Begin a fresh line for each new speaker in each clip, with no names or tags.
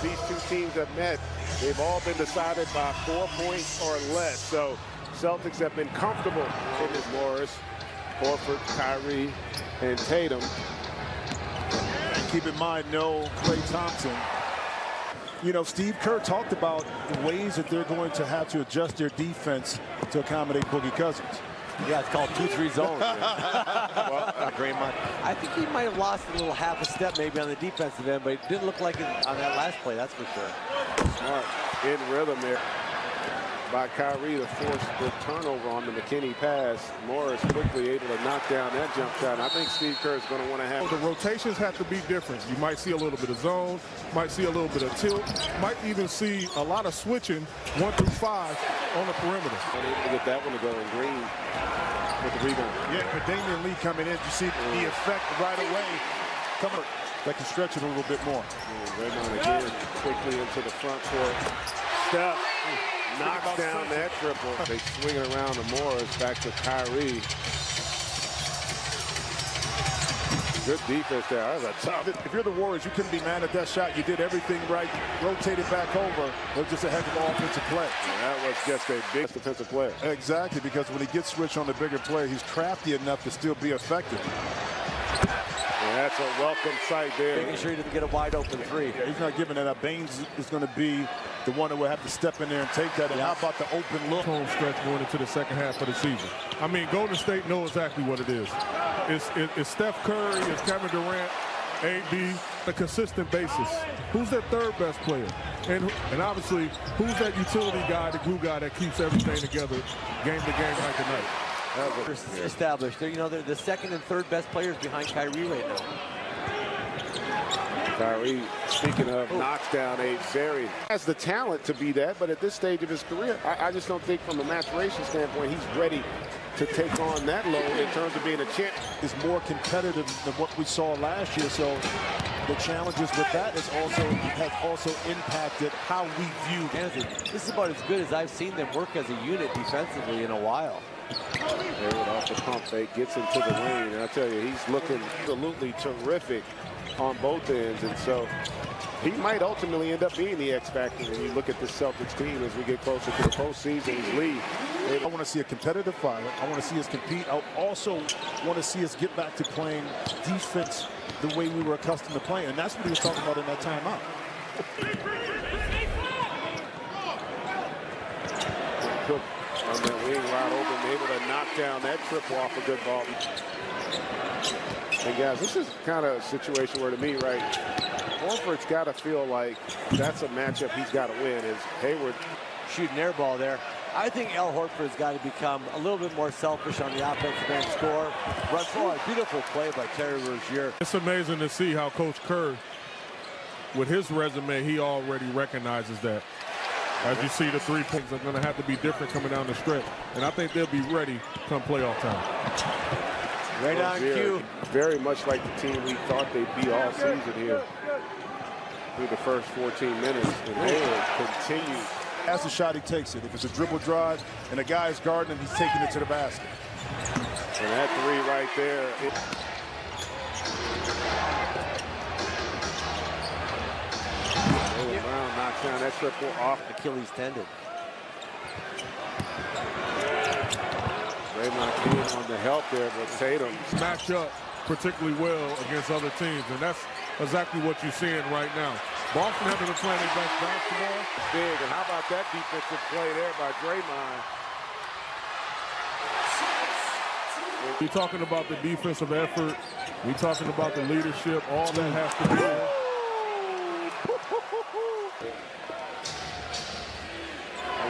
these two teams have met, they've all been decided by 4 points or less. So Celtics have been comfortable in this. Morris, Horford, Kyrie, and Tatum.
And keep in mind, no Klay Thompson. You know, Steve Kerr talked about the ways that they're going to have to adjust their defense to accommodate Boogie Cousins.
Yeah, it's called 2-3 zone. Well, Draymond, I think he might have lost a little half a step maybe on the defensive end, but it didn't look like it on that last play, that's for sure.
Smart in rhythm there by Kyrie to force the turnover on the McKinney pass. Morris quickly able to knock down that jump shot. And I think Steve Kerr is going to want to have.
The rotations have to be different. You might see a little bit of zone, might see a little bit of tilt, might even see a lot of switching 1 through 5 on the perimeter.
Unable to get that one to go in. Green with the rebound.
Yeah, but Damian Lee coming in, you see the effect right away. Coming, that can stretch it a little bit more.
Draymond again quickly into the front court. Steph knocks down that triple. They swing it around to Morris, back to Kyrie. Good defense there. That was a tough.
If you're the Warriors, you couldn't be mad at that shot. You did everything right, rotated back over. It was just a heck of an offensive play.
That was just a big defensive player.
Exactly, because when he gets switched on the bigger player, he's crafty enough to still be effective.
And that's a welcome sight there.
Making sure he didn't get a wide open three.
Yeah, he's not giving that up. Baines is going to be the one that will have to step in there and take that. And how about the open look?
Home stretch going into the second half of the season. I mean, Golden State knows exactly what it is. It's Steph Curry, it's Kevin Durant, AD, a consistent basis. Who's their third best player? And obviously, who's that utility guy, the glue guy that keeps everything together game to game, night to night?
Established. They're, you know, they're the second and third best players behind Kyrie right now.
Kyrie, speaking of, knocks down a very... has the talent to be that, but at this stage of his career, I just don't think from a maturation standpoint he's ready to take on that load in terms of being a champ.
Is more competitive than what we saw last year, so the challenges with that has also impacted how we view
Kansas. This is about as good as I've seen them work as a unit defensively in a while.
Hayward off the pump fake, gets into the lane, and I tell you, he's looking absolutely terrific on both ends, and so he might ultimately end up being the X factor when you look at the Celtics team as we get closer to the postseason's lead.
I want to see a competitive fight. I want to see us compete. I also want to see us get back to playing defense the way we were accustomed to playing, and that's what he was talking about in that timeout.
Cook on that wing, wide open, able to knock down that triple off a good ball. And guys, this is kind of a situation where, to me, right, Horford's got to feel like that's a matchup he's got to win. Is Hayward
shooting air ball there? I think Al Horford's got to become a little bit more selfish on the offensive end. Score, run forward. Beautiful play by Terry Rozier.
It's amazing to see how Coach Kerr, with his resume, he already recognizes that. As you see, the 3 points are going to have to be different coming down the stretch, and I think they'll be ready come playoff time.
Right on cue.
Very much like the team we thought they'd be all season here through the first 14 minutes. And Hayward continues.
As the shot, he takes it. If it's a dribble drive and a guy's guarding him, he's taking it to the basket.
And that three right there. Brown knocks down that triple off
Achilles tendon.
Draymond Green on the help there, but Tatum
match up particularly well against other teams, and that's exactly what you're seeing right now. Boston having to play their best basketball.
Big, and how about that defensive play there by Draymond?
We're talking about the defensive effort. We're talking about the leadership. All that has to be there.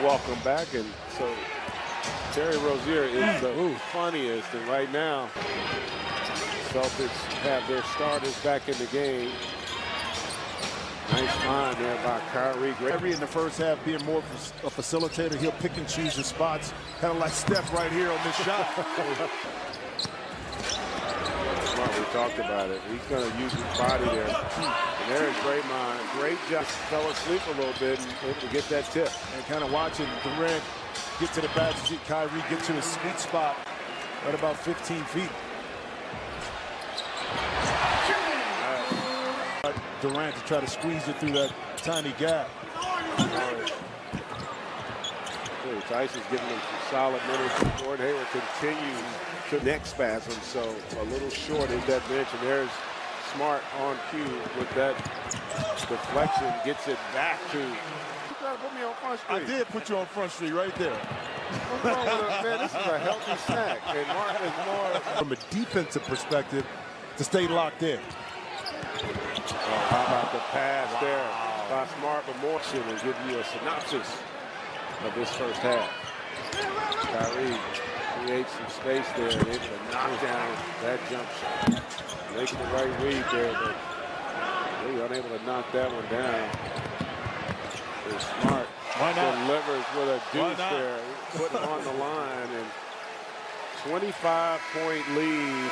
Welcome back, and so Terry Rozier is the funniest, and right now Celtics have their starters back in the game. Nice find there by Kyrie.
Kyrie in the first half being more a facilitator. He'll pick and choose his spots, kind of like Steph right here on this shot.
Smart, we talked about it. He's going to use his body there. And there's Draymond. Great job. Fell asleep a little bit and able to get that tip.
And kind of watching Durant get to the basket, Kyrie get to his sweet spot at about 15 feet. Durant to try to squeeze it through that tiny gap.
Tice is giving them some solid minutes. Gordon Hayward continues to neck spasm, so a little short in that bench. And there's Smart on cue with that deflection, gets it back to. You trying to put me on Front Street.
I did put you on Front Street right there.
What's wrong with it, man? This is a healthy snack. And Mark is more.
From a defensive perspective, to stay locked in.
How about the pass there by Smart, but more should give you a synopsis of this first half. Kyrie creates some space there and able to knock down that jump shot. Making the right read there, but really unable to knock that one down. It's Smart.
Why not?
Delivers with a deuce there, putting on the line, and 25-point lead.